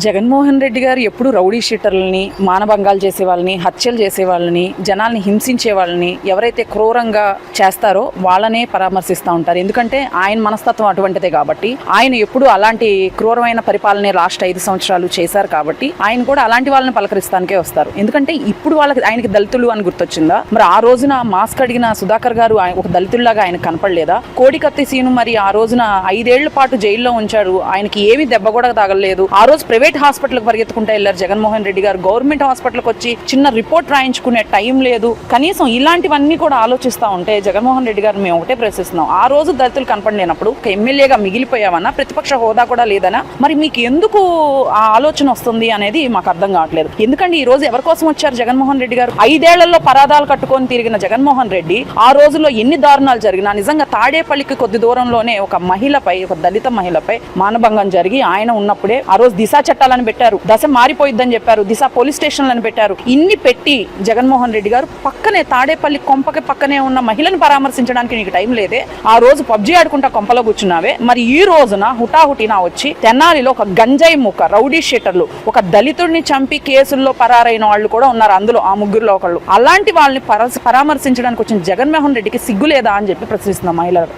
జగన్మోహన్ రెడ్డి గారు ఎప్పుడు రౌడీ షీటర్లని, మానభంగాలు చేసే వాళ్ళని, హత్యలు చేసే వాళ్ళని, జనాల్ని హింసించే వాళ్ళని ఎవరైతే క్రూరంగా చేస్తారో వాళ్ళనే పరామర్శిస్తూ ఉంటారు. ఎందుకంటే ఆయన మనస్తత్వం అటువంటిదే కాబట్టి, ఆయన ఎప్పుడు అలాంటి క్రూరమైన పరిపాలనే లాస్ట్ 5 సంవత్సరాలు చేశారు కాబట్టి ఆయన కూడా అలాంటి వాళ్ళని పలకరిస్తానికే వస్తారు. ఎందుకంటే ఇప్పుడు ఆయనకి దళితులు అని గుర్తొచ్చిందా? మరి ఆ రోజున మాస్క్ అడిగిన సుధాకర్ గారు ఒక దళితుల్లాగా ఆయన కనపడలేదా? కోడికత్తి సీను మరి ఆ రోజున 5 ఏళ్ల పాటు జైల్లో ఉంచారు. ఆయనకి ఏమీ దెబ్బ కూడా తగలలేదు. ఆ రోజు ప్రైవేట్ హాస్పిటల్కి పరిగెత్తుకుంటూ వెళ్ళారు జగన్మోహన్ రెడ్డి గారు. గవర్నమెంట్ హాస్పిటల్కి వచ్చి చిన్న రిపోర్ట్ రాయించుకునే టైం లేదు. కనీసం ఇలాంటివన్నీ కూడా ఆలోచిస్తూ ఉంటే జగన్మోహన్ రెడ్డి గారు మేము ఒకటే ప్రశ్నిస్తున్నాం, ఆ రోజు దళితులు కనపడలేనప్పుడు ఒక ఎమ్మెల్యేగా మిగిలిపోయామన్నా, ప్రతిపక్ష హోదా కూడా లేదనా, మరి మీకు ఎందుకు ఆ ఆలోచన వస్తుంది అనేది మాకు అర్థం కావట్లేదు. ఎందుకంటే ఈ రోజు ఎవరి కోసం వచ్చారు జగన్మోహన్ రెడ్డి గారు? 5 ఏళ్లలో పరాదాలు కట్టుకొని తిరిగిన జగన్మోహన్ రెడ్డి ఆ రోజుల్లో ఎన్ని దారుణాలు జరిగినా, నిజంగా తాడేపల్లికి కొద్ది దూరంలోనే ఒక మహిళపై, ఒక దళిత మహిళపై మానభంగం జరిగి ఆయన ఉన్నప్పుడే ఆ రోజు దిశ చట్టాలను పెట్టారు, దశ మారిపోయిద్దని చెప్పారు, దిశ పోలీస్ స్టేషన్లను పెట్టారు. ఇన్ని పెట్టి జగన్మోహన్ రెడ్డి గారు పక్కనే తాడేపల్లి కొంపకి పక్కనే ఉన్న మహిళను పరామర్శించడానికి నీకు టైం లేదే. ఆ రోజు పబ్జీ ఆడుకుంటా కొంపలో కూర్చున్నావే. మరి ఈ రోజున హుటాహుటినా వచ్చి తెనాలిలో ఒక గంజాయి ముక్క రౌడీ షీటర్లు, ఒక దళితుడిని చంపి కేసుల్లో పరారైన వాళ్ళు కూడా ఉన్నారు అందులో, ఆ ముగ్గురులో ఒకళ్ళు. అలాంటి వాళ్ళని పరామర్శించడానికి వచ్చిన జగన్మోహన్ రెడ్డికి సిగ్గు లేదా అని చెప్పి ప్రశ్నిస్తున్నాం మహిళలు.